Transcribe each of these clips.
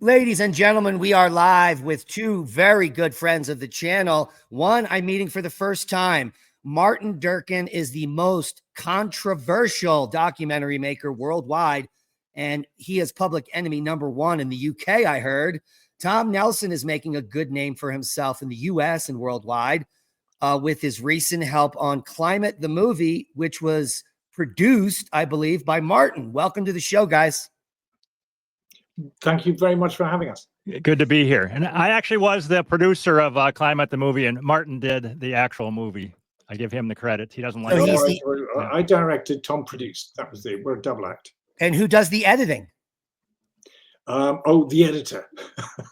Ladies and gentlemen, we are live with two very good friends of the channel. One I'm meeting for the first time. Martin Durkin is the most controversial documentary maker worldwide, and he is public enemy #1 in the UK, I heard. Tom Nelson is making a good name for himself in the US and worldwide with his recent help on Climate the Movie, which was produced, I believe, by Martin. Welcome to the show, guys. Thank you very much for having us. Good to be here. And I actually was the producer of Climate the Movie, and Martin did the actual movie. I give him the credit. He doesn't like it. I directed, Tom produced. That was we're a double act. And who does the editing? The editor.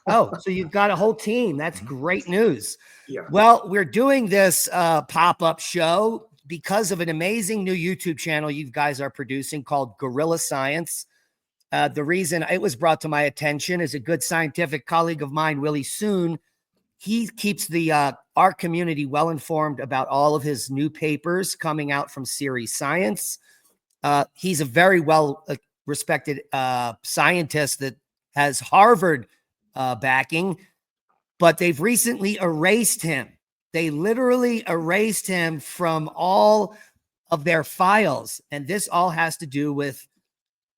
Oh, so you've got a whole team. That's great news. Yeah. Well, we're doing this pop-up show because of an amazing new YouTube channel you guys are producing called Guerrilla Science. The reason it was brought to my attention is a good scientific colleague of mine, Willie Soon. He keeps our community well informed about all of his new papers coming out from Series Science. He's a very well respected scientist that has Harvard backing, but they've recently erased him. They literally erased him from all of their files. And this all has to do with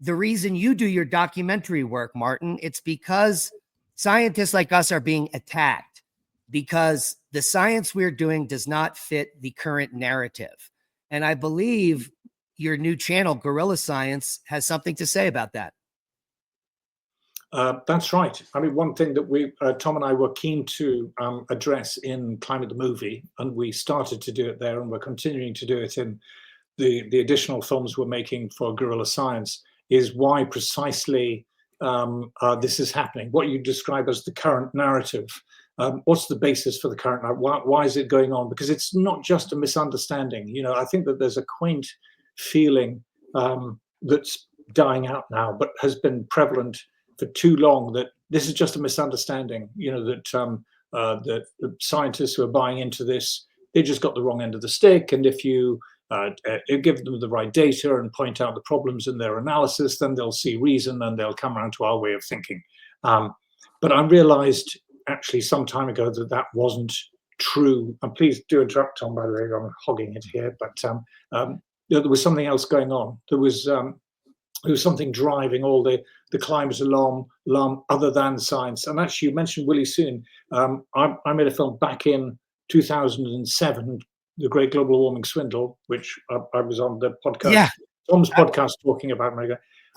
the reason you do your documentary work, Martin. It's because scientists like us are being attacked because the science we're doing does not fit the current narrative. And I believe your new channel, Guerrilla Science, has something to say about that. That's right. I mean, one thing that Tom and I were keen to address in Climate the Movie, and we started to do it there, and we're continuing to do it in the additional films we're making for Guerrilla Science, is why precisely this is happening. What you describe as the current narrative. What's the basis for the current narrative? Why is it going on? Because it's not just a misunderstanding. You know, I think that there's a quaint feeling that's dying out now, but has been prevalent for too long, that this is just a misunderstanding. You know, that the scientists who are buying into this, they just got the wrong end of the stick. And if you give them the right data and point out the problems in their analysis, then they'll see reason and they'll come around to our way of thinking. But I realized actually some time ago that that wasn't true. And please do interrupt, Tom, by the way, I'm hogging it here. But there was something else going on. There was something driving all the climate alarm other than science. And actually, you mentioned Willie Soon. I made a film back in 2007, The Great Global Warming Swindle, which I was on the podcast, yeah, Tom's podcast, talking about.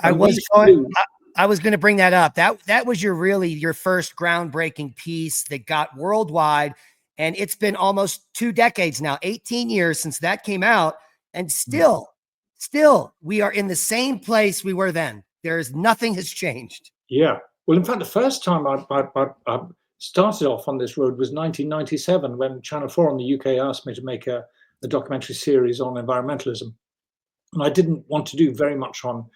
I was going to bring that up. That was your first groundbreaking piece that got worldwide, and it's been almost 2 decades now, 18 years since that came out, and still we are in the same place we were then. Nothing has changed. Yeah. Well, in fact, the first time I started off on this road was 1997, when Channel 4 in the UK asked me to make a documentary series on environmentalism. And I didn't want to do very much on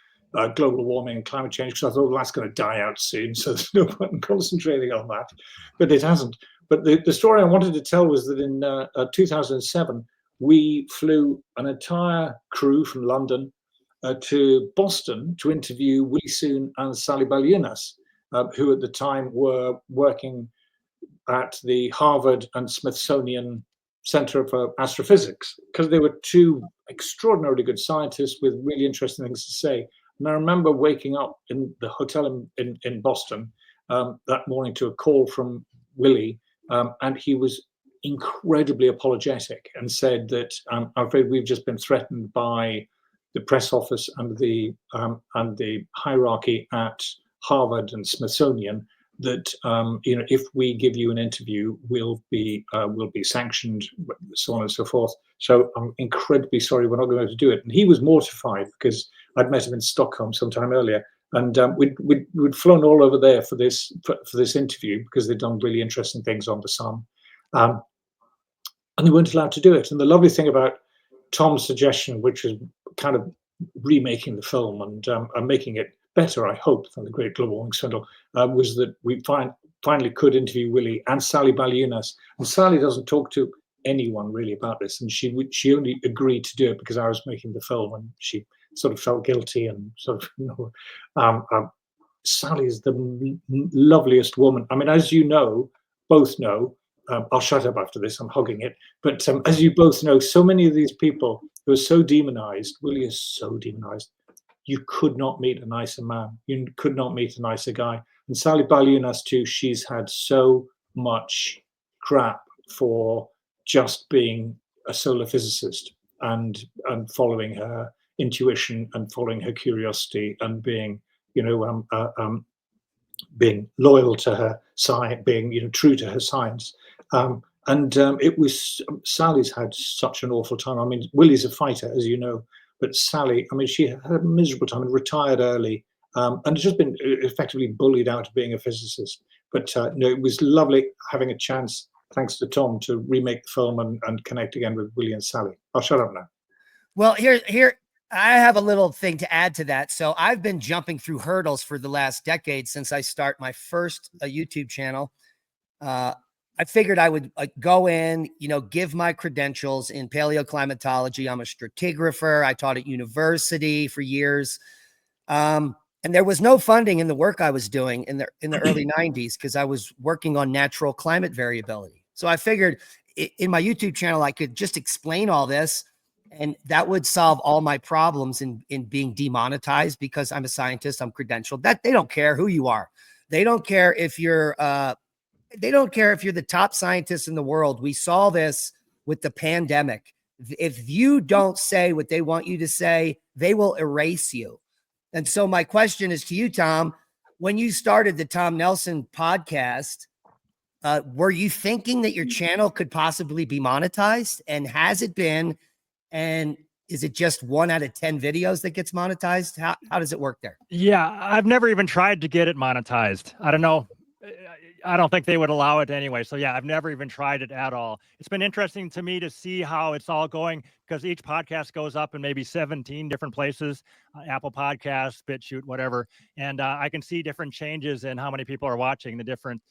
global warming and climate change, because I thought, well, that's going to die out soon, so there's no point in concentrating on that. But it hasn't. But the story I wanted to tell was that in 2007, we flew an entire crew from London to Boston to interview Willie Soon and Sally Baliunas, who at the time were working at the Harvard and Smithsonian Center for Astrophysics, because they were two extraordinarily good scientists with really interesting things to say. And I remember waking up in the hotel in Boston that morning to a call from Willie, and he was incredibly apologetic and said that I'm afraid we've just been threatened by the press office and the hierarchy at Harvard and Smithsonian, that if we give you an interview, we'll be sanctioned, so on and so forth. So I'm incredibly sorry, we're not going to do it. And he was mortified, because I'd met him in Stockholm sometime earlier, and we'd flown all over there for this interview, because they'd done really interesting things on the sun. And they weren't allowed to do it. And the lovely thing about Tom's suggestion, which was kind of remaking the film and making it better, I hope, than The Great Global Warming Swindle, was that we finally could interview Willie and Sally Baliunas. And Sally doesn't talk to anyone really about this, and she only agreed to do it because I was making the film, and she sort of felt guilty and sort of Sally is the loveliest woman. I mean, as you know, both know, I'll shut up after this, I'm hogging it. But as you both know, so many of these people who are so demonized, Willie is so demonized. You could not meet a nicer man. You could not meet a nicer guy. And Sally Baliunas too, she's had so much crap for just being a solar physicist and following her intuition and following her curiosity and being, being loyal to her science, being true to her science. It was Sally's had such an awful time. I mean, Willie's a fighter, as you know, but Sally, I mean, she had a miserable time and retired early, and has just been effectively bullied out of being a physicist. But no, it was lovely having a chance, thanks to Tom, to remake the film and connect again with Willie and Sally. I'll shut up now. Well, here I have a little thing to add to that. So I've been jumping through hurdles for the last decade since I start my first YouTube channel. I figured I would go in, give my credentials in paleoclimatology. I'm a stratigrapher. I taught at university for years. And there was no funding in the work I was doing in the early 90s because I was working on natural climate variability. So I figured in my YouTube channel, I could just explain all this and that would solve all my problems in being demonetized because I'm a scientist, I'm credentialed. That they don't care who you are. They don't care if you're the top scientist in the world. We saw this with the pandemic. If you don't say what they want you to say, they will erase you. And so my question is to you, Tom, when you started the Tom Nelson podcast, were you thinking that your channel could possibly be monetized? And has it been? And is it just 1 out of 10 videos that gets monetized? How does it work there? Yeah, I've never even tried to get it monetized. I don't know. I don't think they would allow it anyway. So yeah, I've never even tried it at all. It's been interesting to me to see how it's all going because each podcast goes up in maybe 17 different places, Apple Podcasts, BitChute, whatever. And I can see different changes in how many people are watching the different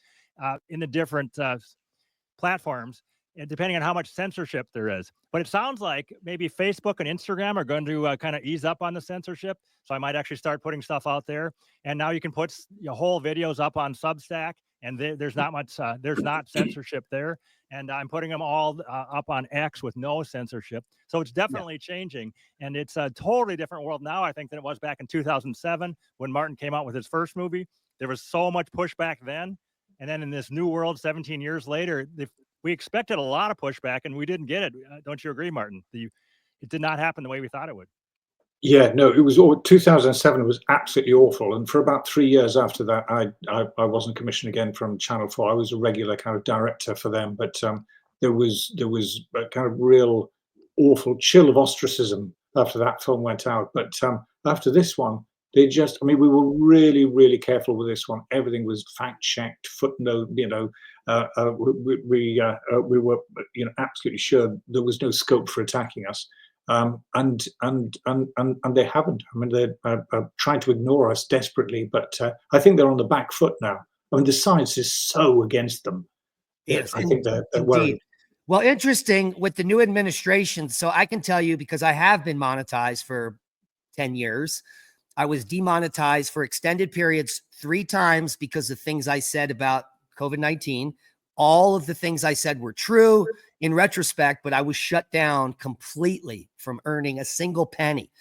platforms, and depending on how much censorship there is. But it sounds like maybe Facebook and Instagram are going to kind of ease up on the censorship. So I might actually start putting stuff out there. And now you can put whole videos up on Substack, and there's not censorship there. And I'm putting them all up on X with no censorship. So it's definitely changing. And it's a totally different world now, I think, than it was back in 2007 when Martin came out with his first movie. There was so much pushback then. And then in this new world, 17 years later, we expected a lot of pushback and we didn't get it. Don't you agree, Martin? It did not happen the way we thought it would. Yeah, no, it was 2007 was absolutely awful. And for about 3 years after that, I wasn't commissioned again from Channel 4. I was a regular kind of director for them. But there was a kind of real awful chill of ostracism after that film went out. But after this one, we were really, really careful with this one. Everything was fact checked, footnote, we were, absolutely sure there was no scope for attacking us. And they haven't. I mean, they're trying to ignore us desperately, but I think they're on the back foot now. I mean, the science is so against them. Yes, I think they're worried. Well, interesting with the new administration. So I can tell you, because I have been monetized for 10 years, I was demonetized for extended periods 3 times because of things I said about COVID-19. All of the things I said were true in retrospect, but I was shut down completely from earning a single penny.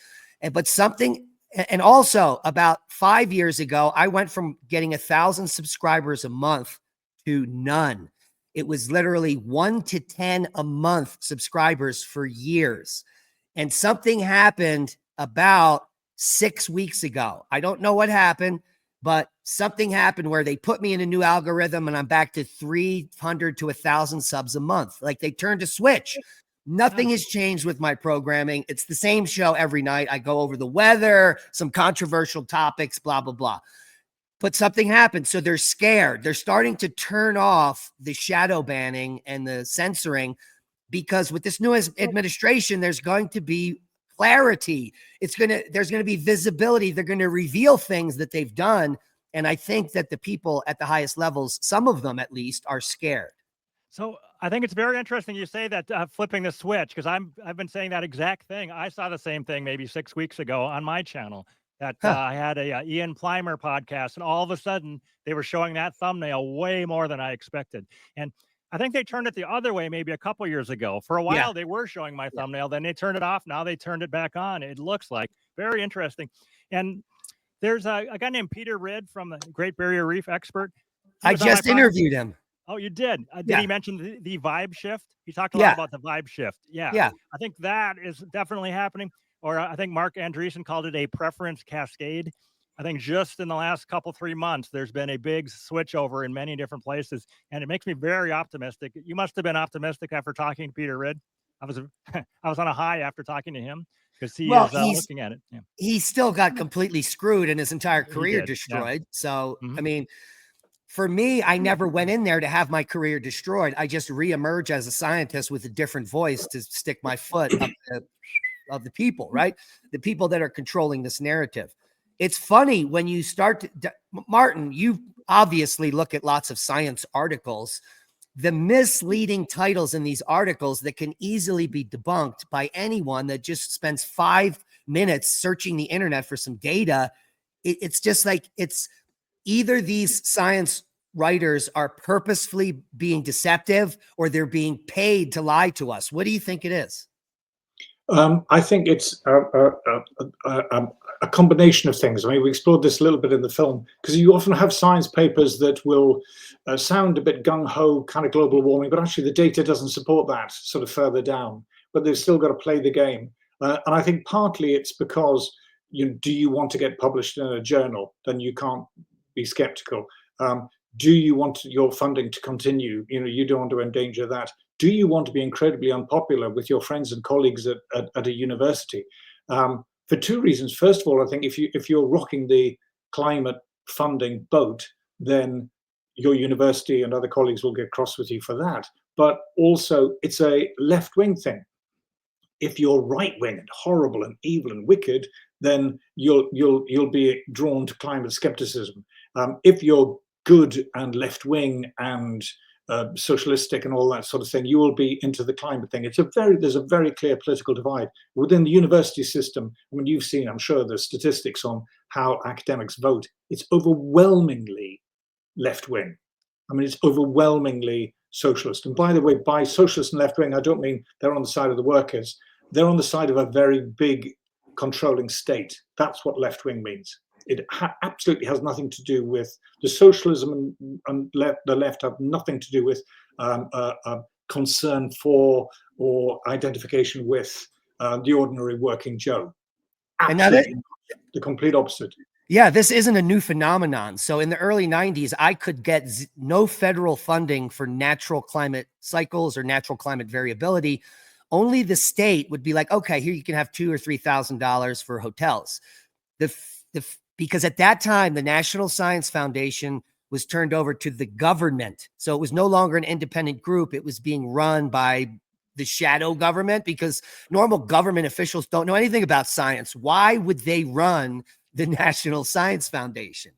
And also about 5 years ago, I went from getting 1,000 subscribers a month to none. It was literally 1 to 10 a month subscribers for years. And something happened about 6 weeks ago. I don't know what happened, but something happened where they put me in a new algorithm and I'm back to 300 to 1,000 subs a month. Like they turned a switch. Nothing has changed with my programming. It's the same show every night. I go over the weather, some controversial topics, blah, blah, blah. But something happened. So they're scared. They're starting to turn off the shadow banning and the censoring because with this new administration, there's going to be clarity. There's going to be visibility. They're going to reveal things that they've done. And I think that the people at the highest levels, some of them at least, are scared. So I think it's very interesting you say that flipping the switch, because I've been saying that exact thing. I saw the same thing maybe 6 weeks ago on my channel. that Huh. I had a Ian Plimer podcast, and all of a sudden they were showing that thumbnail way more than I expected. And I think they turned it the other way maybe a couple years ago. For a Yeah. while, they were showing my thumbnail, then they turned it off. Now they turned it back on. It looks like very interesting. And there's a guy named Peter Ridd from the Great Barrier Reef expert. He I was on my just interviewed him. Oh, you did? Did Yeah. he mention the vibe shift? He talked a Yeah. lot about the vibe shift. Yeah. Yeah. I think that is definitely happening. Or I think Mark Andreessen called it a preference cascade. I think just in the last couple, 3 months, there's been a big switch over in many different places. And it makes me very optimistic. You must have been optimistic after talking to Peter Ridd. I was I was on a high after talking to him because he Well, is looking at it. Yeah. he still got completely screwed and his entire He career did, yeah. destroyed. So, Mhm. I mean, for me, I never went in there to have my career destroyed. I just reemerge as a scientist with a different voice to stick my foot up of the people, right? The people that are controlling this narrative. It's funny when you start to, Martin, you obviously look at lots of science articles, the misleading titles in these articles that can easily be debunked by anyone that just spends 5 minutes searching the internet for some data. It's just like, it's either these science writers are purposefully being deceptive or they're being paid to lie to us. What do you think it is? I think it's a combination of things. I mean, we explored this a little bit in the film because you often have science papers that will sound a bit gung-ho, kind of global warming, but actually the data doesn't support that sort of further down, but they've still got to play the game. And I think partly it's because do you want to get published in a journal? Then you can't be skeptical. Do you want your funding to continue? You don't want to endanger that. Do you want to be incredibly unpopular with your friends and colleagues at a university? For 2 reasons. First of all, I think if you're rocking the climate funding boat, then your university and other colleagues will get cross with you for that. But also, it's a left-wing thing. If you're right-wing and horrible and evil and wicked, then you'll be drawn to climate skepticism. If you're good and left-wing and socialistic and all that sort of thing, you will be into the climate thing. There's a very clear political divide within the university system. I mean, you've seen, I'm sure, the statistics on how academics vote. It's overwhelmingly left-wing. I mean, it's overwhelmingly socialist. And by the way, by socialist and left-wing, I don't mean they're on the side of the workers. They're on the side of a very big controlling state. That's what left-wing means. It absolutely has nothing to do with the socialism and the left have nothing to do with concern for or identification with the ordinary working Joe. Absolutely, the complete opposite. Yeah, this isn't a new phenomenon. So in the early 90s, I could get no federal funding for natural climate cycles or natural climate variability. Only the state would be like, okay, here you can have $2,000 or $3,000 for hotels. Because at that time, the National Science Foundation was turned over to the government. So it was no longer an independent group. It was being run by the shadow government because normal government officials don't know anything about science. Why would they run the National Science Foundation?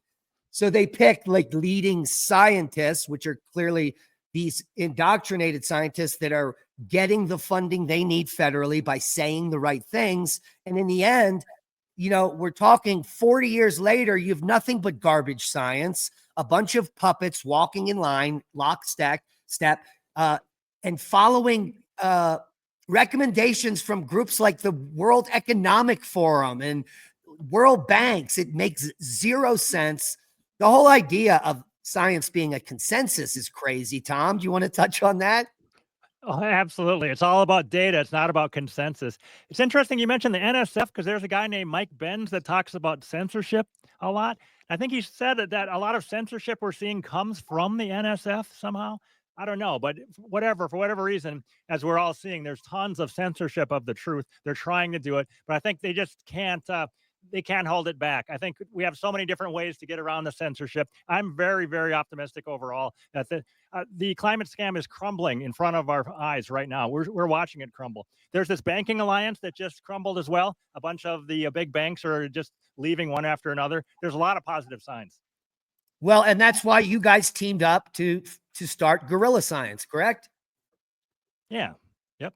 So they picked like leading scientists, which are clearly these indoctrinated scientists that are getting the funding they need federally by saying the right things. And in the end, we're talking 40 years later, you have nothing but garbage science, a bunch of puppets walking in line, lockstep, and following recommendations from groups like the World Economic Forum and World Banks. It makes zero sense. The whole idea of science being a consensus is crazy. Tom, do you want to touch on that? Oh, absolutely. It's all about data. It's not about consensus. It's interesting you mentioned the NSF because there's a guy named Mike Benz that talks about censorship a lot. I think he said that a lot of censorship we're seeing comes from the NSF somehow. I don't know, but for whatever reason, as we're all seeing, there's tons of censorship of the truth. They're trying to do it, but I think they just can't. They can't hold it back. I think we have so many different ways to get around the censorship. I'm very, very optimistic overall that the climate scam is crumbling in front of our eyes right now. We're watching it crumble. There's this banking alliance that just crumbled as well. A bunch of the big banks are just leaving one after another. There's a lot of positive signs. Well, and that's why you guys teamed up to start Guerrilla Science, correct? Yeah. Yep.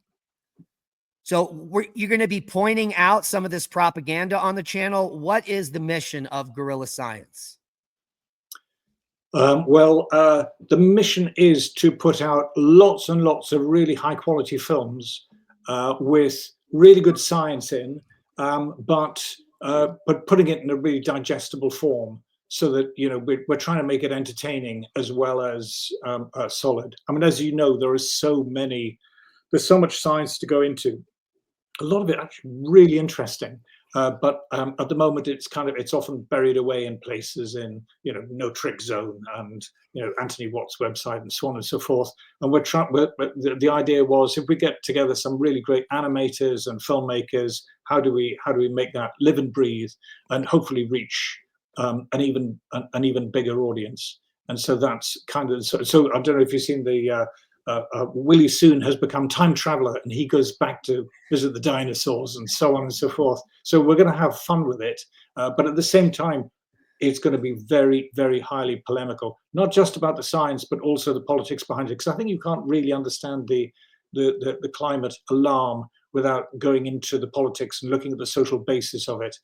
So you're going to be pointing out some of this propaganda on the channel. What is the mission of Guerrilla Science? The mission is to put out lots and lots of really high quality films with really good science in, but putting it in a really digestible form, so that, you know, we're trying to make it entertaining as well as solid. I mean, as you know, there's so much science to go into. A lot of it actually really interesting, but at the moment it's often buried away in places in, you know, No Trick Zone and, you know, Anthony Watt's website and so on and so forth. And the idea was, if we get together some really great animators and filmmakers, how do we make that live and breathe and hopefully reach an even bigger audience? And so that's kind of, so I don't know if you've seen the Willie soon has become time traveler, and he goes back to visit the dinosaurs and so on and so forth. So we're going to have fun with it, but at the same time, it's going to be very, very highly polemical, not just about the science, but also the politics behind it. Because I think you can't really understand the climate alarm without going into the politics and looking at the social basis of it.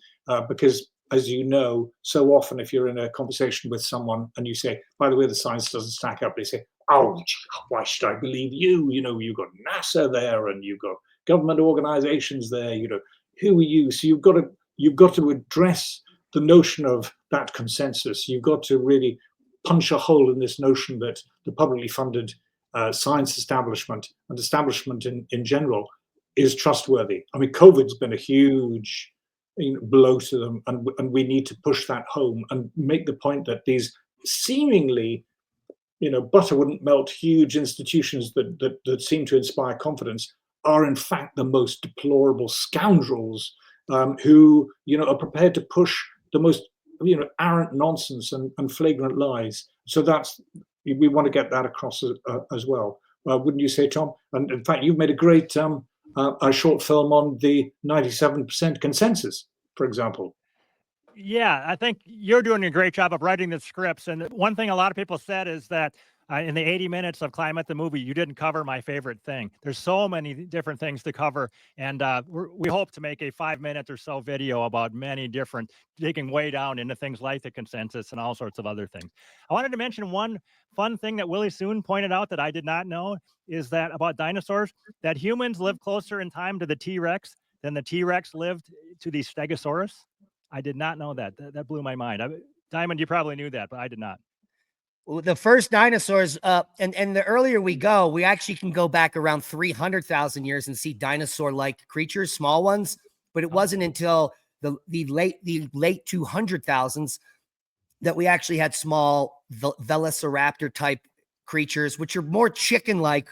Because, as you know, so often if you're in a conversation with someone and you say, by the way, the science doesn't stack up, they say, oh, why should I believe you? You know, you've got NASA there and you've got government organizations there, you know, who are you? So you've got to address the notion of that consensus. You've got to really punch a hole in this notion that the publicly funded science establishment and establishment in general is trustworthy. I mean, COVID's been a huge blow to them, and we need to push that home and make the point that these seemingly, you know, butter wouldn't melt huge institutions that seem to inspire confidence are in fact the most deplorable scoundrels who, you know, are prepared to push the most, you know, arrant nonsense and flagrant lies. So we want to get that across as well. Wouldn't you say, Tom? And in fact, you've made a great a short film on the 97% consensus, for example. Yeah, I think you're doing a great job of writing the scripts. And one thing a lot of people said is that in the 80 minutes of Climate the Movie, you didn't cover my favorite thing. There's so many different things to cover. And we hope to make a 5-minute or so video about many different, digging way down into things like the consensus and all sorts of other things. I wanted to mention one fun thing that Willie Soon pointed out that I did not know, is that about dinosaurs, that humans live closer in time to the T-Rex than the T-Rex lived to the Stegosaurus. I did not know that. That blew my mind. Diamond, you probably knew that, but I did not. Well, the first dinosaurs, and the earlier we go, we actually can go back around 300,000 years and see dinosaur-like creatures, small ones. But it wasn't until the late 200,000s that we actually had small velociraptor type creatures, which are more chicken-like,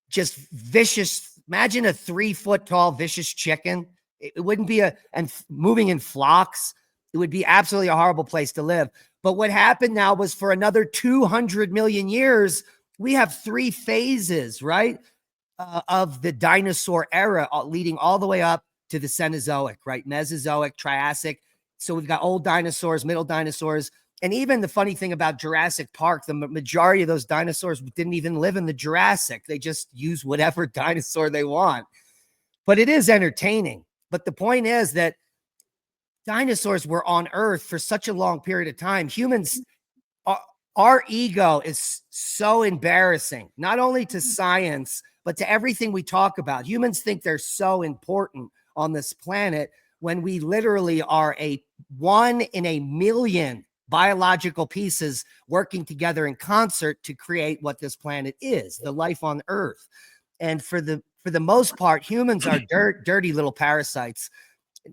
just vicious. Imagine a 3-foot tall vicious chicken. It wouldn't be and moving in flocks. It would be absolutely a horrible place to live. But what happened now was, for another 200 million years, we have 3 phases, right, of the dinosaur era, leading all the way up to the Cenozoic, right? Mesozoic, Triassic. So we've got old dinosaurs, middle dinosaurs. And even the funny thing about Jurassic Park, the majority of those dinosaurs didn't even live in the Jurassic. They just use whatever dinosaur they want. But it is entertaining. But the point is that dinosaurs were on Earth for such a long period of time. Humans, our ego is so embarrassing, not only to science, but to everything we talk about. Humans think they're so important on this planet when we literally are a 1 in a million biological pieces working together in concert to create what this planet is, the life on Earth. And for the most part, humans are dirty little parasites.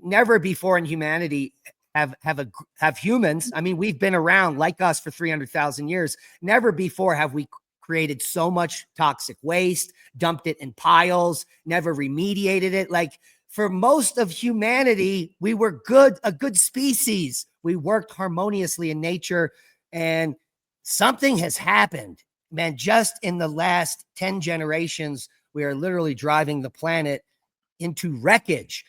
Never before in humanity have humans, I mean, we've been around like us for 300,000 years. Never before have we created so much toxic waste, dumped it in piles, never remediated it. Like, for most of humanity, we were a good species. We worked harmoniously in nature, and something has happened, man. Just in the last 10 generations, we are literally driving the planet into wreckage.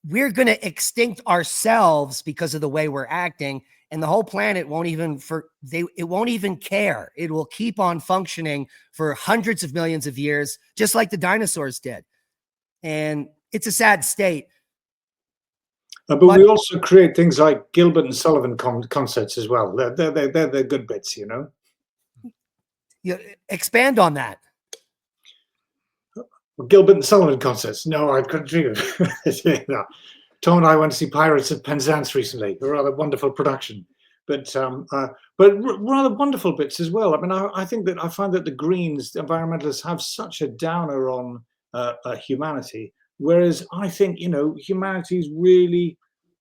We're going to extinct ourselves because of the way we're acting, and the whole planet won't even care. It will keep on functioning for hundreds of millions of years, just like the dinosaurs did. And it's a sad state. But we also create things like Gilbert and Sullivan concerts as well. They're good bits, you know. You expand on that. Gilbert and Sullivan concerts. No, I couldn't dream of it. No. Tom and I went to see Pirates of Penzance recently. A rather wonderful production, but rather wonderful bits as well. I mean, I find that the Greens, the environmentalists, have such a downer on humanity, whereas I think, you know, humanity is really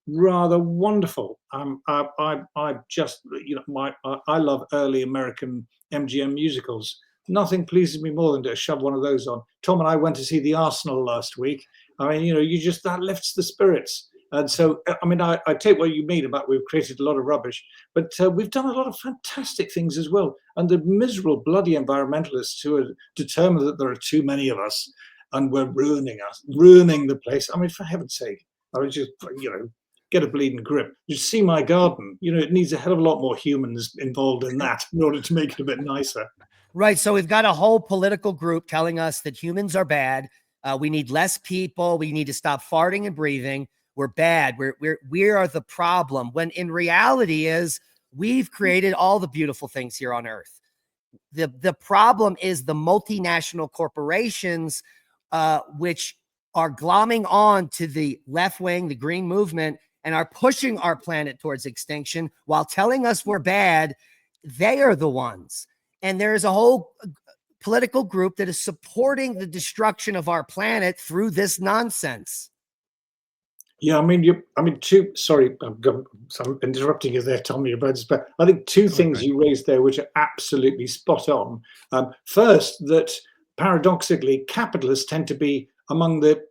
rather wonderful. I just, you know, I love early American MGM musicals. Nothing pleases me more than to shove one of those on. Tom and I went to see the Arsenal last week. I mean, you know, that lifts the spirits. And so, I mean, I take what you mean about we've created a lot of rubbish, but we've done a lot of fantastic things as well. And the miserable, bloody environmentalists who are determined that there are too many of us and we're ruining the place. I mean, for heaven's sake, I would just, you know, get a bleeding grip. You see my garden, you know, it needs a hell of a lot more humans involved in that in order to make it a bit nicer. Right. So we've got a whole political group telling us that humans are bad. We need less people. We need to stop farting and breathing. We're bad. We are the problem. When in reality is we've created all the beautiful things here on Earth. The problem is the multinational corporations, which are glomming on to the left wing, the green movement, and are pushing our planet towards extinction while telling us we're bad. They are the ones. And there's a whole political group that is supporting the destruction of our planet through this nonsense. Yeah, I mean, sorry, I'm interrupting you there, Tommy, about this, but I think two things you raised there which are absolutely spot on. First, that paradoxically, capitalists tend to be among the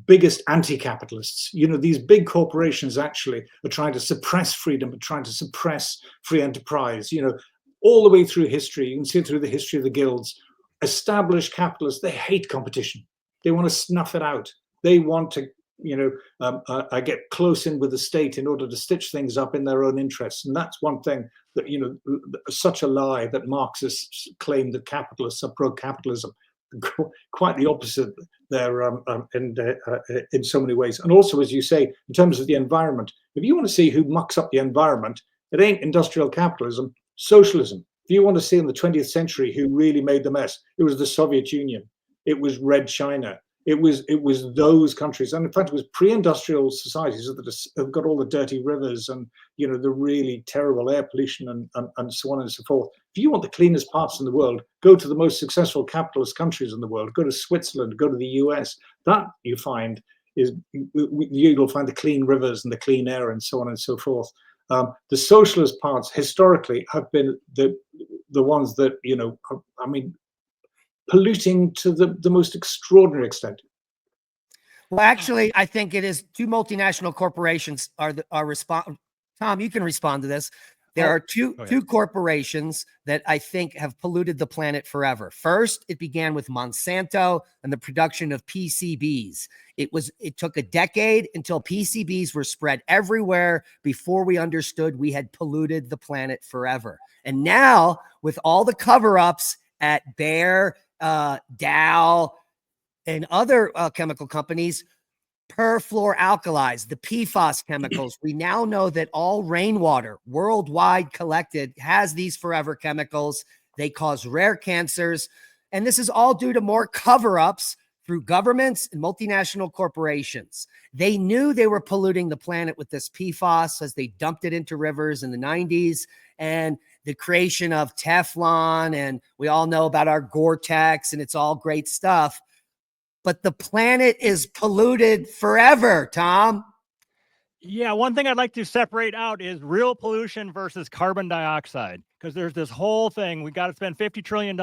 biggest anti-capitalists. You know, these big corporations actually are trying to suppress freedom, are trying to suppress free enterprise, you know, all the way through history. You can see it through the history of the guilds. Established capitalists, they hate competition. They want to snuff it out. They want to, you know, get close in with the state in order to stitch things up in their own interests. And that's one thing that, you know, such a lie that Marxists claim that capitalists are pro-capitalism. Quite the opposite there in so many ways. And also, as you say, in terms of the environment, if you want to see who mucks up the environment, it ain't industrial capitalism, socialism. If you want to see in the 20th century who really made the mess, it was the Soviet Union. It was Red China. It was those countries, and in fact, it was pre-industrial societies that have got all the dirty rivers and, you know, the really terrible air pollution and so on and so forth. If you want the cleanest parts in the world, go to the most successful capitalist countries in the world. Go to Switzerland. Go to the US. That you find is you'll find the clean rivers and the clean air and so on and so forth. The socialist parts historically have been the ones that, you know, I mean, polluting to the most extraordinary extent. Well, actually, I think it is two multinational corporations are respond. Tom, you can respond to this. There are two corporations that I think have polluted the planet forever. First, it began with Monsanto and the production of PCBs. It took a decade until PCBs were spread everywhere before we understood we had polluted the planet forever. And now, with all the cover-ups at Bayer, Dow, and other chemical companies, perfluoralkalies, the PFAS chemicals, we now know that all rainwater worldwide collected has these forever chemicals. They cause rare cancers. And this is all due to more cover-ups through governments and multinational corporations. They knew they were polluting the planet with this PFAS as they dumped it into rivers in the 90s. And the creation of Teflon, and we all know about our Gore-Tex, and it's all great stuff. But the planet is polluted forever, Tom. Yeah, one thing I'd like to separate out is real pollution versus carbon dioxide, because there's this whole thing. We got to spend $50 trillion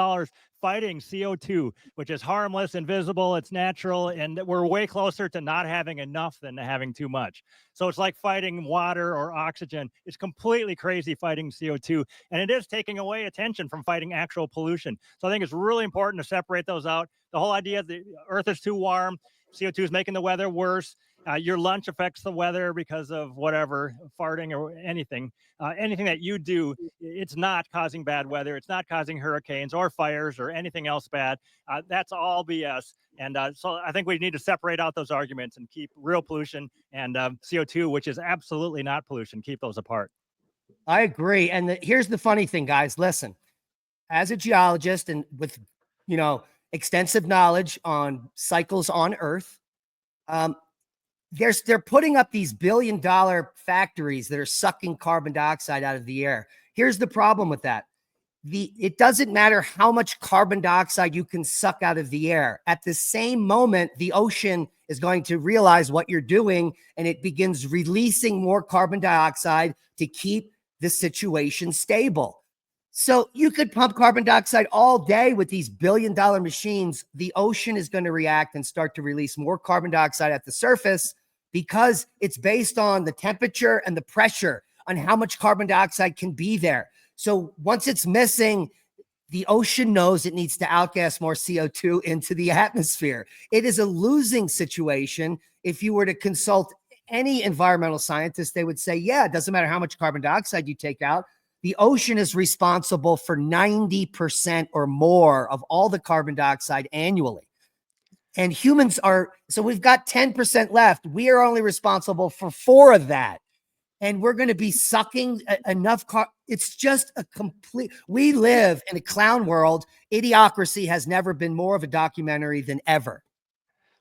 fighting CO2, which is harmless, invisible, it's natural, and we're way closer to not having enough than to having too much. So it's like fighting water or oxygen. It's completely crazy fighting CO2, and it is taking away attention from fighting actual pollution. So I think it's really important to separate those out. The whole idea that the Earth is too warm, CO2 is making the weather worse, Your lunch affects the weather because of whatever, farting or anything. Anything that you do, it's not causing bad weather. It's not causing hurricanes or fires or anything else bad. That's all BS. And so I think we need to separate out those arguments and keep real pollution and CO2, which is absolutely not pollution, keep those apart. I agree. And here's the funny thing, guys. Listen, as a geologist and with, extensive knowledge on cycles on Earth, they're putting up these billion-dollar factories that are sucking carbon dioxide out of the air. Here's the problem with that. It doesn't matter how much carbon dioxide you can suck out of the air. At the same moment, the ocean is going to realize what you're doing, and it begins releasing more carbon dioxide to keep the situation stable. So you could pump carbon dioxide all day with these billion-dollar machines. The ocean is going to react and start to release more carbon dioxide at the surface because it's based on the temperature and the pressure on how much carbon dioxide can be there. So once it's missing, the ocean knows it needs to outgas more CO2 into the atmosphere. It is a losing situation. If you were to consult any environmental scientist, they would say, yeah, it doesn't matter how much carbon dioxide you take out. The ocean is responsible for 90% or more of all the carbon dioxide annually. And humans so we've got 10% left. We are only responsible for 4 of that. And we're going to be sucking enough. It's just we live in a clown world. Idiocracy has never been more of a documentary than ever.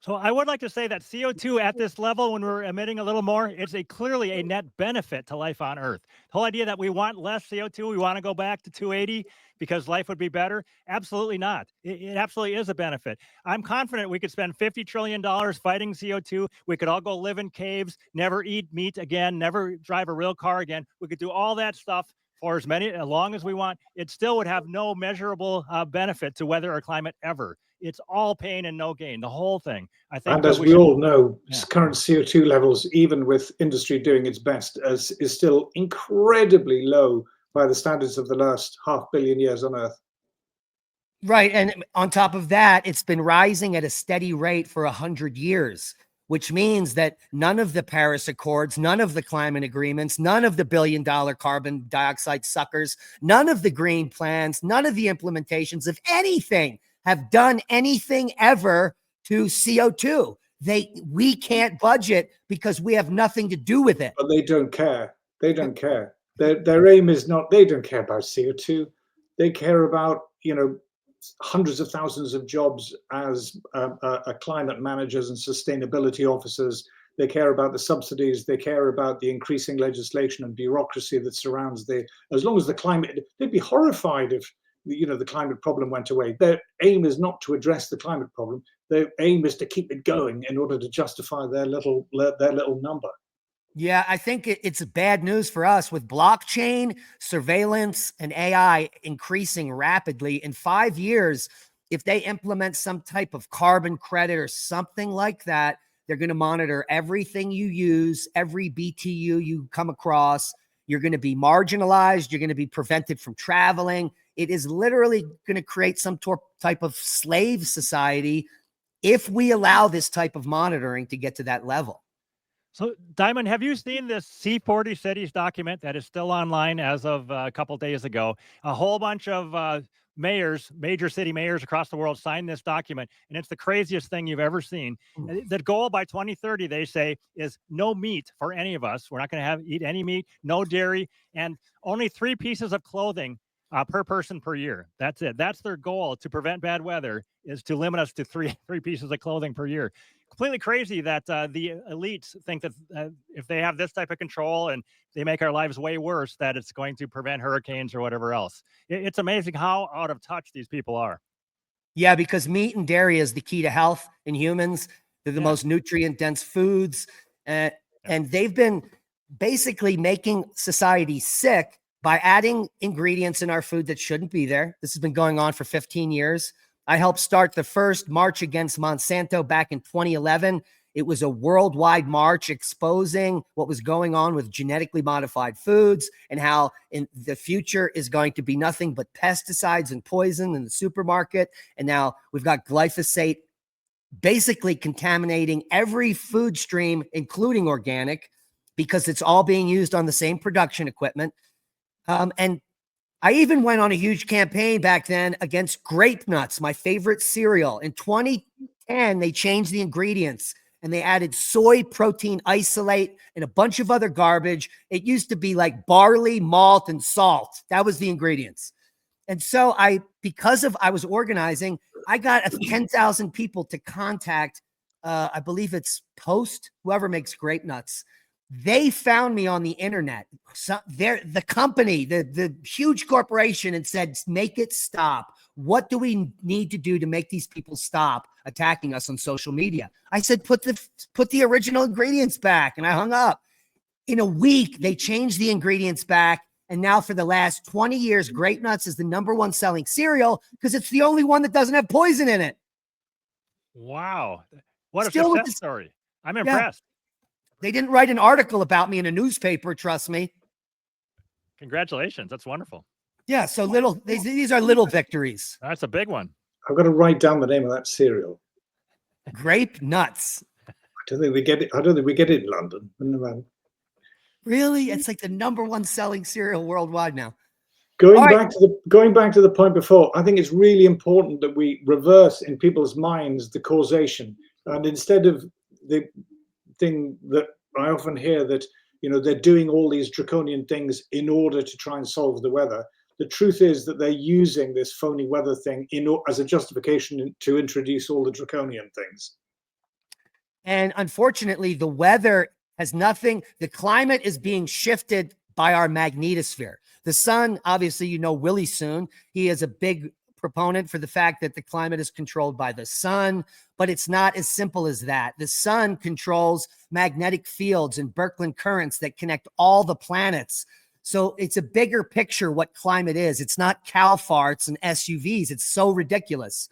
So I would like to say that CO2 at this level, when we're emitting a little more, it's clearly a net benefit to life on Earth. The whole idea that we want less CO2, we want to go back to 280 because life would be better, absolutely not. It absolutely is a benefit. I'm confident we could spend $50 trillion fighting CO2. We could all go live in caves, never eat meat again, never drive a real car again. We could do all that stuff for as long as we want. It still would have no measurable benefit to weather or climate ever. It's all pain and no gain, the whole thing. I think, and as we all know, current CO2 levels, even with industry doing its best, is still incredibly low by the standards of the last 500 million years on Earth. Right. And on top of that, it's been rising at a steady rate for 100 years, which means that none of the Paris Accords, none of the climate agreements, none of the billion-dollar carbon dioxide suckers, none of the green plans, none of the implementations of anything have done anything ever to CO2. We can't budget because we have nothing to do with it. But they don't care. They don't care. Their aim is not, they don't care about CO2. They care about, hundreds of thousands of jobs as climate managers and sustainability officers. They care about the subsidies. They care about the increasing legislation and bureaucracy that surrounds as long as the climate, they'd be horrified if the climate problem went away. Their aim is not to address the climate problem. Their aim is to keep it going in order to justify their little number. Yeah, I think it's bad news for us with blockchain, surveillance, and AI increasing rapidly. In 5 years, if they implement some type of carbon credit or something like that, they're going to monitor everything you use, every BTU you come across. You're going to be marginalized. You're going to be prevented from traveling. It is literally going to create some type of slave society if we allow this type of monitoring to get to that level. So, Diamond, have you seen this C40 Cities document that is still online as of a couple of days ago? A whole bunch of major city mayors across the world signed this document, and it's the craziest thing you've ever seen. The goal by 2030, they say, is no meat for any of us. We're not going to eat any meat, no dairy, and only 3 pieces of clothing per person per year. That's it. That's their goal to prevent bad weather, is to limit us to three pieces of clothing per year. Completely crazy that the elites think that if they have this type of control and they make our lives way worse, that it's going to prevent hurricanes or whatever else. It's amazing how out of touch these people are. Yeah, because meat and dairy is the key to health in humans. They're the most nutrient-dense foods. And they've been basically making society sick by adding ingredients in our food that shouldn't be there. This has been going on for 15 years. I helped start the first march against Monsanto back in 2011. It was a worldwide march exposing what was going on with genetically modified foods and how in the future is going to be nothing but pesticides and poison in the supermarket. And now we've got glyphosate basically contaminating every food stream, including organic, because it's all being used on the same production equipment. And I even went on a huge campaign back then against grape nuts, my favorite cereal. In 2010, they changed the ingredients and they added soy protein isolate and a bunch of other garbage. It used to be like barley, malt, and salt. That was the ingredients. And so because I was organizing, I got 10,000 people to contact, I believe it's Post, whoever makes grape nuts. They found me on the internet. So the company, the huge corporation, and said, make it stop. What do we need to do to make these people stop attacking us on social media? I said, put the original ingredients back. And I hung up. In a week, they changed the ingredients back. And now for the last 20 years, Grape Nuts is the #1 selling cereal because it's the only one that doesn't have poison in it. Wow. What Still a success story. I'm impressed. They didn't write an article about me in a newspaper, trust me. Congratulations. That's wonderful. Yeah, so these are little victories. That's a big one. I've got to write down the name of that cereal. Grape Nuts. I don't think we get it. I don't think we get it in London. Really? It's like the #1 selling cereal worldwide now. Going back to the point before, I think it's really important that we reverse in people's minds the causation, and instead of the thing that I often hear that they're doing all these draconian things in order to try and solve the weather. The truth is that they're using this phony weather thing as a justification to introduce all the draconian things. And unfortunately, the weather has nothing. The climate is being shifted by our magnetosphere. The sun, obviously, Willie Soon, he is a big proponent for the fact that the climate is controlled by the sun, but it's not as simple as that. The sun controls magnetic fields and Birkeland currents that connect all the planets. So it's a bigger picture what climate is. It's not cow farts and SUVs. It's so ridiculous.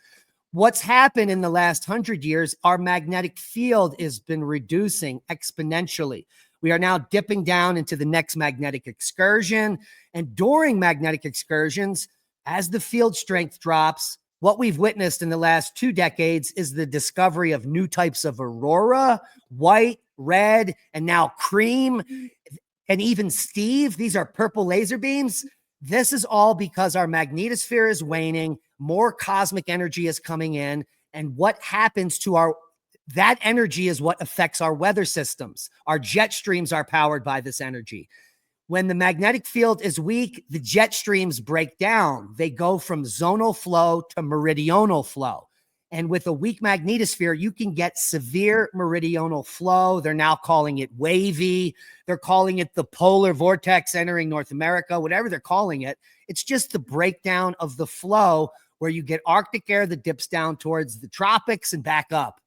What's happened in the last 100 years, our magnetic field has been reducing exponentially. We are now dipping down into the next magnetic excursion. And during magnetic excursions, as the field strength drops, what we've witnessed in the last 2 decades is the discovery of new types of aurora, white, red, and now cream, and even Steve. These are purple laser beams. This is all because our magnetosphere is waning, more cosmic energy is coming in, and what happens to that energy is what affects our weather systems. Our jet streams are powered by this energy. When the magnetic field is weak, the jet streams break down. They go from zonal flow to meridional flow. And with a weak magnetosphere, you can get severe meridional flow. They're now calling it wavy. They're calling it the polar vortex entering North America, whatever they're calling it. It's just the breakdown of the flow where you get Arctic air that dips down towards the tropics and back up.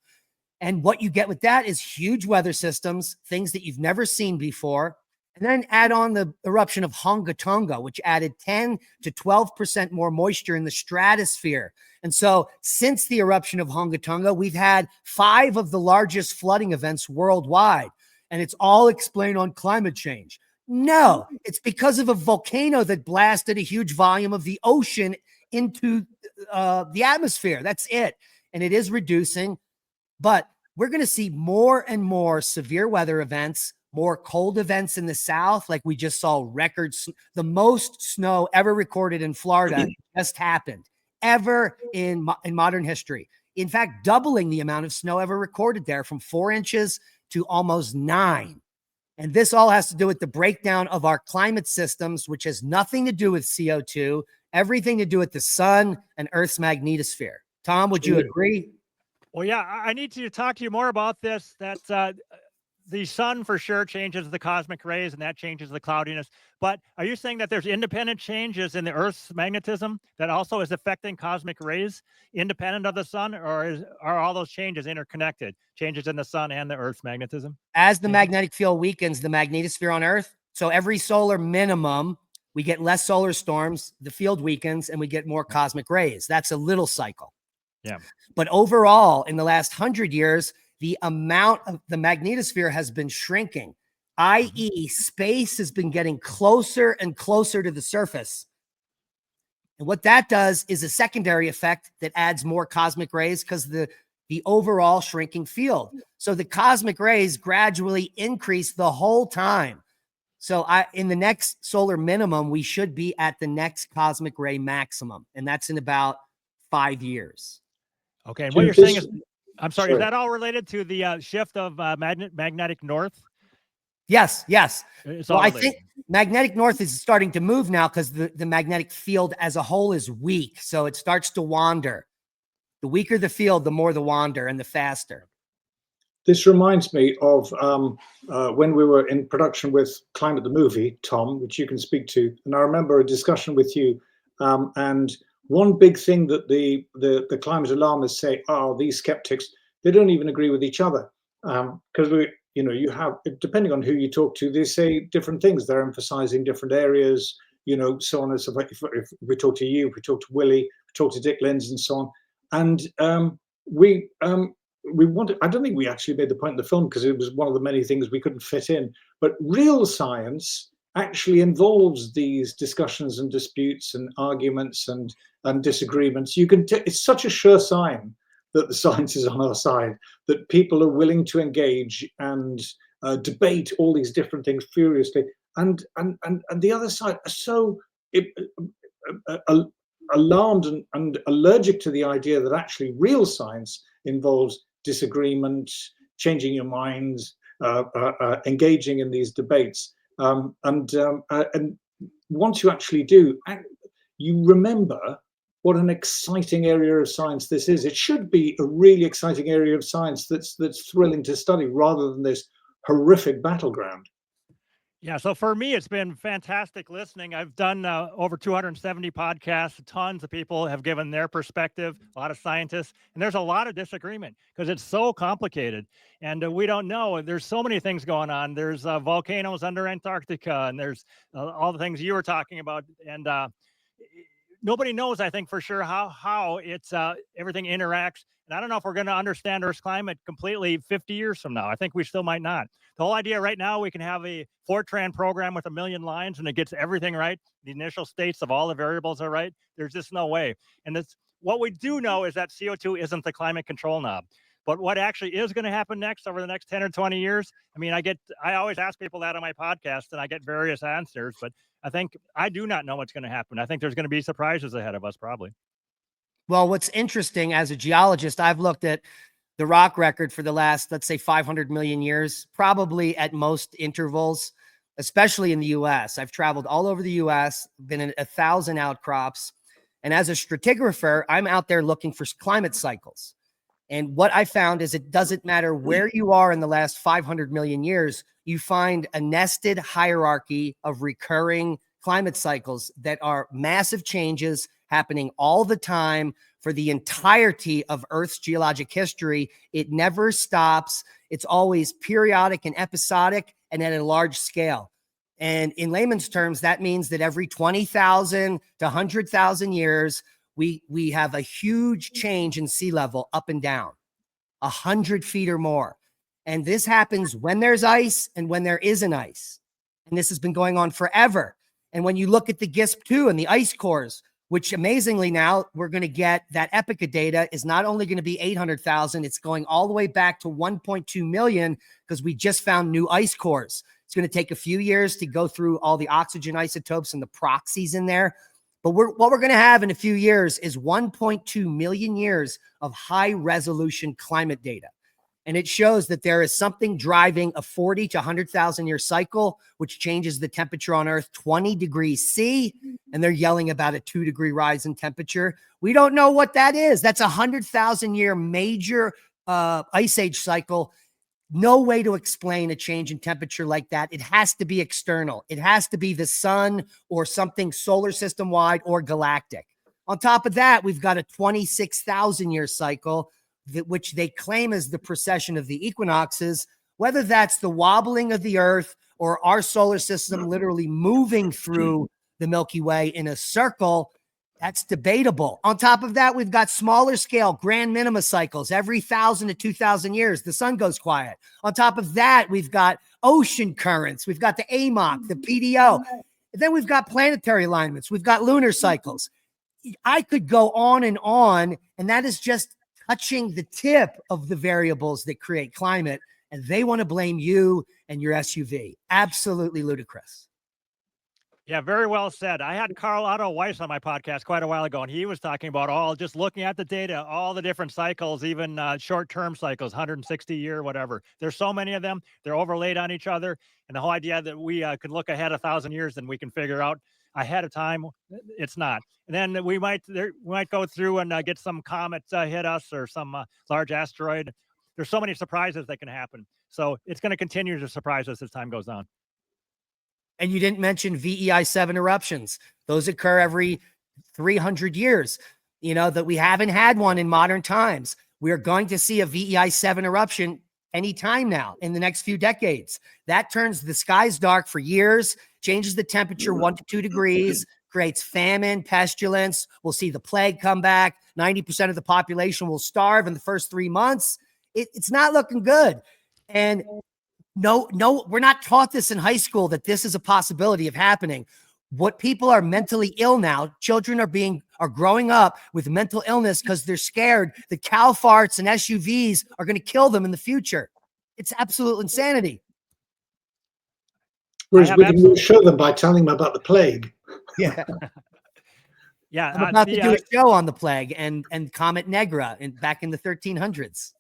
And what you get with that is huge weather systems, things that you've never seen before. And then add on the eruption of Hunga Tonga, which added 10 to 12% more moisture in the stratosphere. And so since the eruption of Hunga Tonga, we've had 5 of the largest flooding events worldwide. And it's all explained on climate change. No, it's because of a volcano that blasted a huge volume of the ocean into the atmosphere. That's it. And it is reducing. But we're going to see more and more severe weather events, more cold events in the South. Like we just saw records. The most snow ever recorded in Florida just happened ever in modern history. In fact, doubling the amount of snow ever recorded there from 4 inches to almost 9. And this all has to do with the breakdown of our climate systems, which has nothing to do with CO2, everything to do with the sun and Earth's magnetosphere. Tom, would you agree? Well, yeah, I need to talk to you more about this. That the sun for sure changes the cosmic rays and that changes the cloudiness. But are you saying that there's independent changes in the Earth's magnetism that also is affecting cosmic rays independent of the sun? Or are all those changes interconnected, changes in the sun and the Earth's magnetism? As the magnetic field weakens, the magnetosphere on Earth, so every solar minimum, we get less solar storms, the field weakens, and we get more cosmic rays. That's a little cycle. Yeah. But overall, in the last 100 years, the amount of the magnetosphere has been shrinking, i.e., space has been getting closer and closer to the surface. And what that does is a secondary effect that adds more cosmic rays because the the overall shrinking field. So the cosmic rays gradually increase the whole time. So in the next solar minimum, we should be at the next cosmic ray maximum. And that's in about 5 years. Okay. And what you're saying is, I'm sorry, is that all related to the shift of magnetic north? Yes. Well, I think magnetic north is starting to move now because the magnetic field as a whole is weak. So it starts to wander. The weaker the field, the more the wander and the faster. This reminds me of when we were in production with Climate the Movie, Tom, which you can speak to. And I remember a discussion with you. And one big thing that the climate alarmists say, oh, these skeptics, they don't even agree with each other. Because you have, depending on who you talk to, they say different things. They're emphasizing different areas, so on and so forth. If we talk to you, if we talk to Willie, we talk to Dick Lenz and so on. And we wanted, I don't think we actually made the point in the film because it was one of the many things we couldn't fit in, but real science actually involves these discussions and disputes and arguments and disagreements. It's such a sure sign that the science is on our side, that people are willing to engage and debate all these different things furiously. And the other side are so alarmed and allergic to the idea that actually real science involves disagreement, changing your minds, engaging in these debates. And once you actually do, you remember what an exciting area of science this is. It should be a really exciting area of science that's thrilling to study rather than this horrific battleground. Yeah, so for me, it's been fantastic listening. I've done over 270 podcasts. Tons of people have given their perspective, a lot of scientists, and there's a lot of disagreement because it's so complicated. And we don't know. There's so many things going on. There's volcanoes under Antarctica, and there's all the things you were talking about. And nobody knows, I think, for sure how it's everything interacts. And I don't know if we're going to understand Earth's climate completely 50 years from now. I think we still might not. The whole idea right now, we can have a Fortran program with 1 million lines and it gets everything right. The initial states of all the variables are right. There's just no way. And that's what we do know is that CO2 isn't the climate control knob. But what actually is going to happen next over the next 10 or 20 years? I mean, I always ask people that on my podcast and I get various answers, but I think I do not know what's going to happen. I think there's going to be surprises ahead of us, probably. Well, what's interesting as a geologist, I've looked at the rock record for the last, let's say 500 million years, probably at most intervals, especially in the US. I've traveled all over the US, been in 1,000 outcrops. And as a stratigrapher, I'm out there looking for climate cycles. And what I found is it doesn't matter where you are in the last 500 million years, you find a nested hierarchy of recurring climate cycles that are massive changes happening all the time for the entirety of Earth's geologic history. It never stops. It's always periodic and episodic and at a large scale. And in layman's terms, that means that every 20,000 to 100,000 years, we have a huge change in sea level up and down, 100 feet or more. And this happens when there's ice and when there isn't ice. And this has been going on forever. And when you look at the GISP-2 and the ice cores, which amazingly now we're going to get that Epica data is not only going to be 800,000, it's going all the way back to 1.2 million because we just found new ice cores. It's going to take a few years to go through all the oxygen isotopes and the proxies in there. But what we're going to have in a few years is 1.2 million years of high resolution climate data. And it shows that there is something driving a 40 to 100,000 year cycle, which changes the temperature on Earth 20 degrees C. And they're yelling about a 2-degree rise in temperature. We don't know what that is. That's a 100,000 year major ice age cycle. No way to explain a change in temperature like that. It has to be external. It has to be the sun or something solar system wide or galactic. On top of that, we've got a 26,000 year cycle, which they claim is the precession of the equinoxes, whether that's the wobbling of the Earth or our solar system literally moving through the Milky Way in a circle, that's debatable. On top of that, we've got smaller scale grand minima cycles. Every 1,000 to 2,000 years, the sun goes quiet. On top of that, we've got ocean currents. We've got the AMOC, the PDO. And then we've got planetary alignments. We've got lunar cycles. I could go on, and that is just touching the tip of the variables that create climate, and they want to blame you and your SUV. Absolutely ludicrous. Yeah, very well said. I had Carl Otto Weiss on my podcast quite a while ago, and he was talking about just looking at the data, all the different cycles, even short-term cycles, 160-year, whatever. There's so many of them. They're overlaid on each other. And the whole idea that we could look ahead 1,000 years and we can figure out ahead of time, it's not. And then we might go through and get some comet hit us or some large asteroid. There's so many surprises that can happen. So it's going to continue to surprise us as time goes on. And you didn't mention VEI-7 eruptions. Those occur every 300 years. You know, that we haven't had one in modern times. We are going to see a VEI-7 eruption anytime now in the next few decades. That turns the skies dark for years, changes the temperature 1 to 2 degrees, creates famine, pestilence. We'll see the plague come back. 90% of the population will starve in the first 3 months. It's not looking good. And no, we're not taught this in high school, that this is a possibility of happening. What people are mentally ill now, children are growing up with mental illness because they're scared that cow farts and SUVs are going to kill them in the future. It's absolute insanity. Whereas we can reassure them by telling them about the plague. Yeah. Yeah. I'm about to do a show on the plague and Comet Negra back in the 1300s.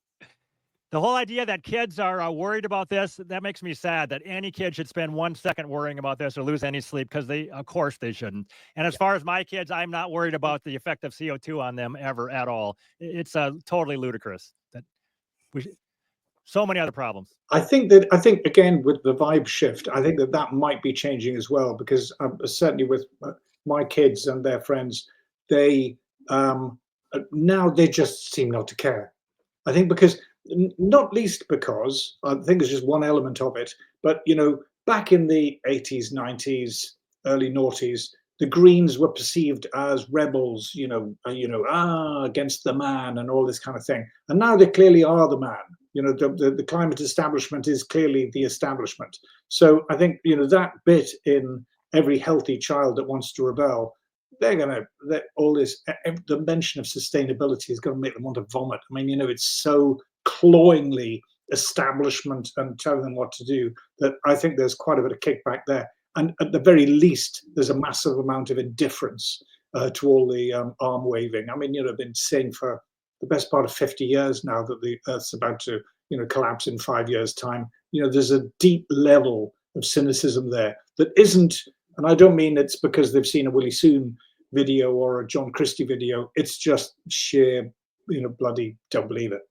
The whole idea that kids are worried about this, that makes me sad, that any kid should spend 1 second worrying about this or lose any sleep, because of course they shouldn't. And as far as my kids, I'm not worried about the effect of CO2 on them ever at all. It's totally ludicrous. So many other problems. I think again, with the vibe shift, I think that might be changing as well, because certainly with my kids and their friends, they now they just seem not to care. I think because, not least because, I think there's just one element of it, but back in the 80s, 90s, early noughties, the Greens were perceived as rebels, against the man and all this kind of thing. And now they clearly are the man. The climate establishment is clearly the establishment. So I think, that bit in every healthy child that wants to rebel, all this, the mention of sustainability is going to make them want to vomit. I mean, it's so cloyingly establishment and telling them what to do that I think there's quite a bit of kickback there. And at the very least, there's a massive amount of indifference to all the arm waving. I mean, I've been saying for the best part of 50 years now that the Earth's about to, collapse in 5 years' time. There's a deep level of cynicism there that isn't, and I don't mean it's because they've seen a Willie Soon video or a John Christie video. It's just sheer, bloody don't believe it.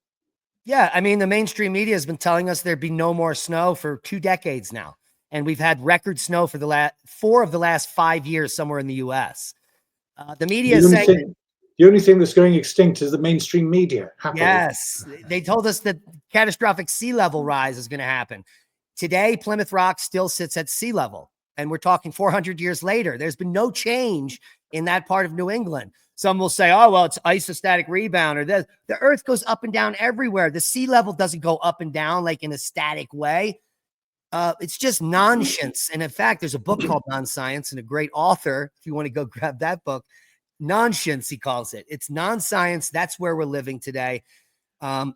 Yeah, I mean, the mainstream media has been telling us there'd be no more snow for 2 decades now. And we've had record snow for the 4 of the last 5 years somewhere in the U.S. The media is saying the only thing that's going extinct is the mainstream media. Happily. Yes, they told us that catastrophic sea level rise is going to happen. Today, Plymouth Rock still sits at sea level, and we're talking 400 years later. There's been no change in that part of New England. Some will say, oh, well, it's isostatic rebound, or the Earth goes up and down everywhere. The sea level doesn't go up and down like in a static way. It's just nonsense. And in fact, there's a book called Non-Science, and a great author, if you want to go grab that book, nonsense, he calls it. It's non-science. That's where we're living today. But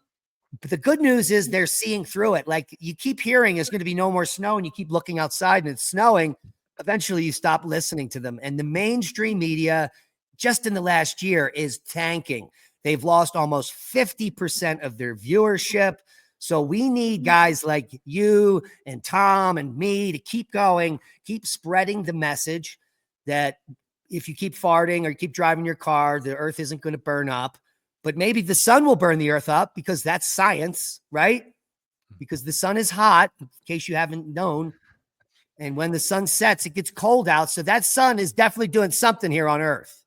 the good news is they're seeing through it. Like, you keep hearing there's going to be no more snow, and you keep looking outside and it's snowing. Eventually you stop listening to them. And the mainstream media, just in the last year, is tanking. They've lost almost 50% of their viewership. So we need guys like you and Tom and me to keep going, keep spreading the message that if you keep farting or you keep driving your car, the Earth isn't going to burn up. But maybe the sun will burn the Earth up, because that's science, right? Because the sun is hot, in case you haven't known. And when the sun sets, it gets cold out. So that sun is definitely doing something here on Earth.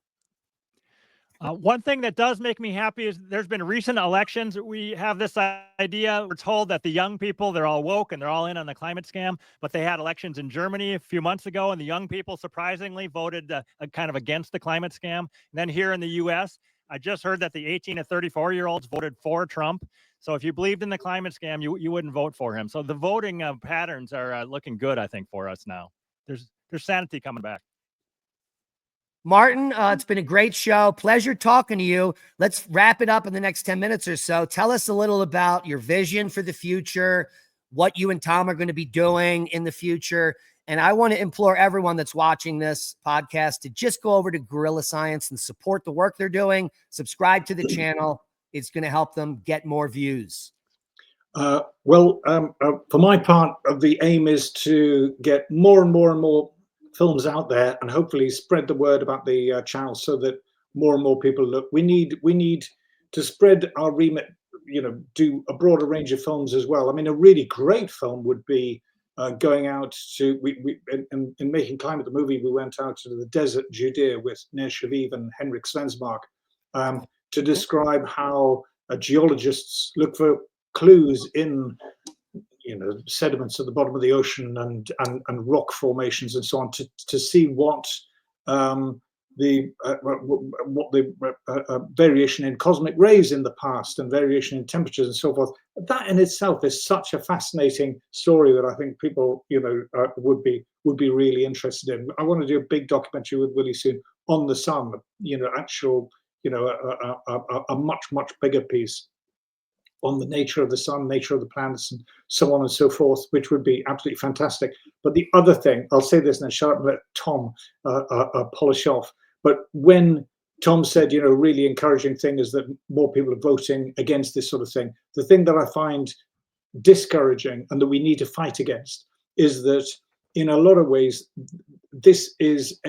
One thing that does make me happy is there's been recent elections. We have this idea. We're told that the young people, they're all woke and they're all in on the climate scam. But they had elections in Germany a few months ago, and the young people surprisingly voted kind of against the climate scam. And then here in the U.S., I just heard that the 18 to 34-year-olds voted for Trump. So if you believed in the climate scam, you wouldn't vote for him. So the voting patterns are looking good, I think, for us now. There's sanity coming back. Martin, it's been a great show. Pleasure talking to you. Let's wrap it up in the next 10 minutes or so. Tell us a little about your vision for the future, what you and Tom are going to be doing in the future. And I want to implore everyone that's watching this podcast to just go over to Gorilla Science and support the work they're doing. Subscribe to the channel. It's going to help them get more views. For my part, the aim is to get more and more and more films out there, and hopefully spread the word about the channel so that more and more people look. We need to spread our remit. Do a broader range of films as well. I mean, a really great film would be going out to in Making Climate the movie. We went out to the desert Judea with Ner Shaviv and Henrik Svensmark to describe how geologists look for clues in sediments at the bottom of the ocean and rock formations and so on to see what the variation in cosmic rays in the past and variation in temperatures and so forth. That in itself is such a fascinating story that I think people would be really interested in. I want to do a big documentary with Willie soon on the sun. A much bigger piece on the nature of the sun, nature of the planets, and so on and so forth, which would be absolutely fantastic. But the other thing, I'll say this and then shut up and let Tom polish off. But when Tom said, really encouraging thing is that more people are voting against this sort of thing. The thing that I find discouraging and that we need to fight against is that in a lot of ways, this is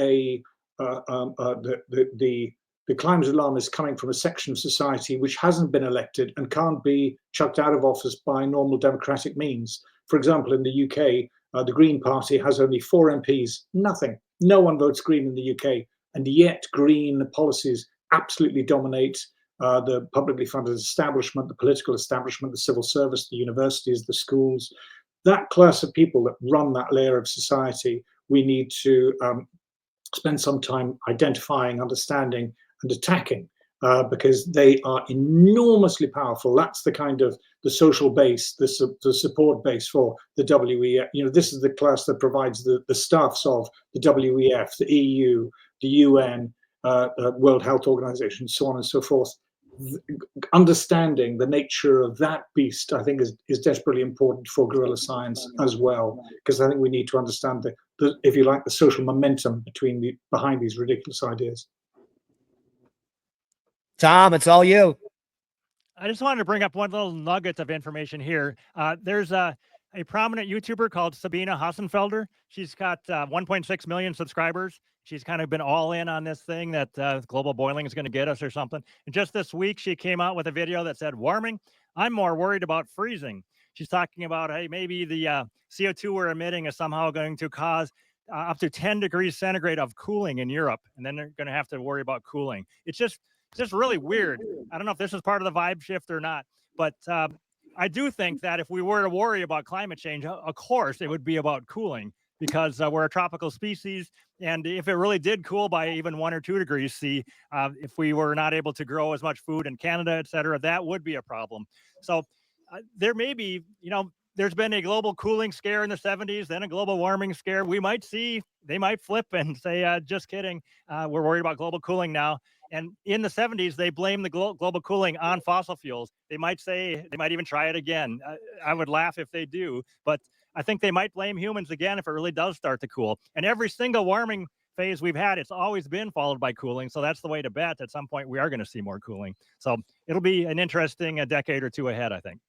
the climate alarm is coming from a section of society which hasn't been elected and can't be chucked out of office by normal democratic means. For example, in the UK, the Green Party has only 4 MPs, nothing. No one votes Green in the UK. And yet Green policies absolutely dominate the publicly funded establishment, the political establishment, the civil service, the universities, the schools. That class of people that run that layer of society, we need to spend some time identifying, understanding, and attacking, because they are enormously powerful. That's the kind of the social base, the support base for the WEF. This is the class that provides the staffs of the WEF, the EU, the UN, World Health Organization, so on and so forth. Understanding the nature of that beast, I think, is desperately important for guerrilla science as well, because I think we need to understand the if you like, the social momentum behind these ridiculous ideas. Tom, it's all you. I just wanted to bring up one little nugget of information here. There's a prominent YouTuber called Sabina Hassenfelder. She's got 1.6 million subscribers. She's kind of been all in on this thing that global boiling is going to get us or something. And just this week, she came out with a video that said, warming, I'm more worried about freezing. She's talking about, hey, maybe the CO2 we're emitting is somehow going to cause up to 10 degrees centigrade of cooling in Europe. And then they're going to have to worry about cooling. It's just really weird. I don't know if this is part of the vibe shift or not, but I do think that if we were to worry about climate change, of course, it would be about cooling, because we're a tropical species. And if it really did cool by even 1 or 2 degrees C, if we were not able to grow as much food in Canada, et cetera, that would be a problem. So there may be, there's been a global cooling scare in the 70s, then a global warming scare. We might see, they might flip and say, just kidding. We're worried about global cooling now. And in the 70s, they blame the global cooling on fossil fuels. They might say, they might even try it again. I would laugh if they do, but I think they might blame humans again if it really does start to cool. And every single warming phase we've had, it's always been followed by cooling. So that's the way to bet. At some point, we are going to see more cooling. So it'll be an interesting decade or two ahead, I think.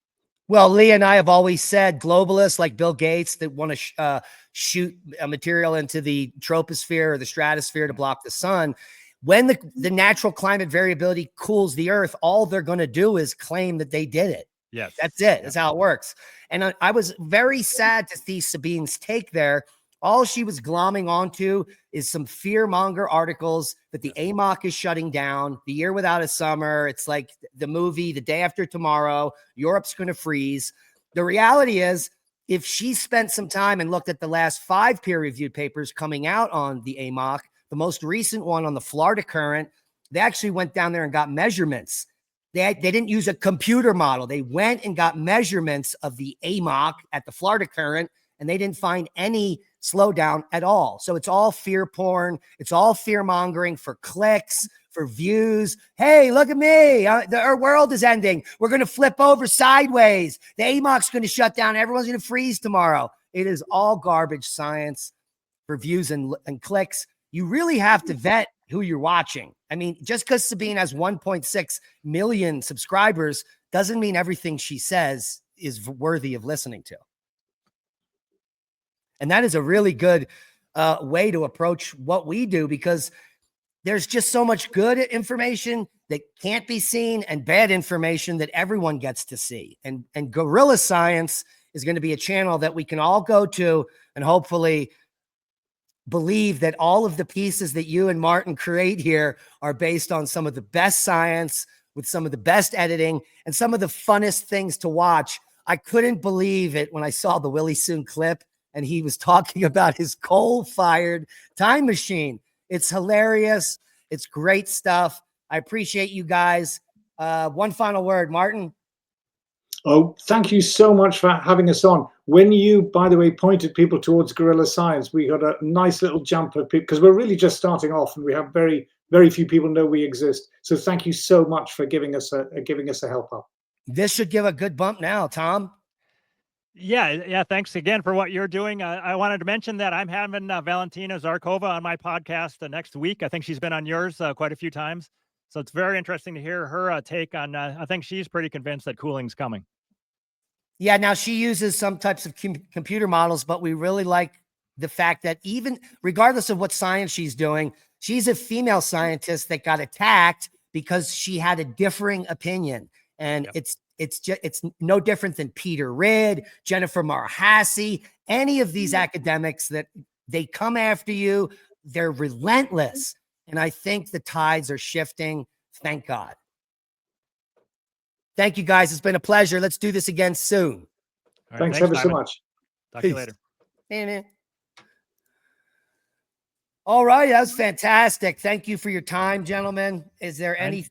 Well, Lee and I have always said globalists like Bill Gates that want to shoot material into the troposphere or the stratosphere to block the sun. When the natural climate variability cools the earth, all they're going to do is claim that they did it. Yes. That's it. That's how it works. And I was very sad to see Sabine's take there. All she was glomming onto is some fear-monger articles that the AMOC is shutting down, the year without a summer. It's like the movie, The Day After Tomorrow, Europe's going to freeze. The reality is, if she spent some time and looked at the last 5 peer-reviewed papers coming out on the AMOC, the most recent one on the Florida current, they actually went down there and got measurements. They didn't use a computer model. They went and got measurements of the AMOC at the Florida current, and they didn't find any slowdown at all. So it's all fear porn. It's all fear mongering for clicks, for views. Hey, look at me. Our world is ending. We're going to flip over sideways. The AMOC's going to shut down. Everyone's going to freeze tomorrow. It is all garbage science for views and clicks. You really have to vet who you're watching. I mean, just because Sabine has 1.6 million subscribers doesn't mean everything she says is worthy of listening to. And that is a really good way to approach what we do, because there's just so much good information that can't be seen and bad information that everyone gets to see. And Guerrilla Science is going to be a channel that we can all go to and hopefully believe that all of the pieces that you and Martin create here are based on some of the best science, with some of the best editing and some of the funnest things to watch. I couldn't believe it when I saw the Willie Soon clip and he was talking about his coal-fired time machine. It's hilarious. It's great stuff. I appreciate you guys. One final word, Martin. Oh, thank you so much for having us on. When you, by the way, pointed people towards Guerrilla Science, we got a nice little jump of people, because we're really just starting off and we have very, very few people know we exist. So thank you so much for giving us a help up. This should give a good bump now, Tom. Yeah. Thanks again for what you're doing. I wanted to mention that I'm having Valentina Zarkova on my podcast next week. I think she's been on yours quite a few times. So it's very interesting to hear her take on, I think she's pretty convinced that cooling's coming. Yeah, now she uses some types of computer models, but we really like the fact that even regardless of what science she's doing, she's a female scientist that got attacked because she had a differing opinion. And Yep. it's no different than Peter Ridd, Jennifer Marhassi, any of these academics that they come after you. They're relentless. And I think the tides are shifting. Thank God. Thank you, guys. It's been a pleasure. Let's do this again soon. Right, thanks ever so much. Talk to you later. Amen. All right. That was fantastic. Thank you for your time, gentlemen. Is there anything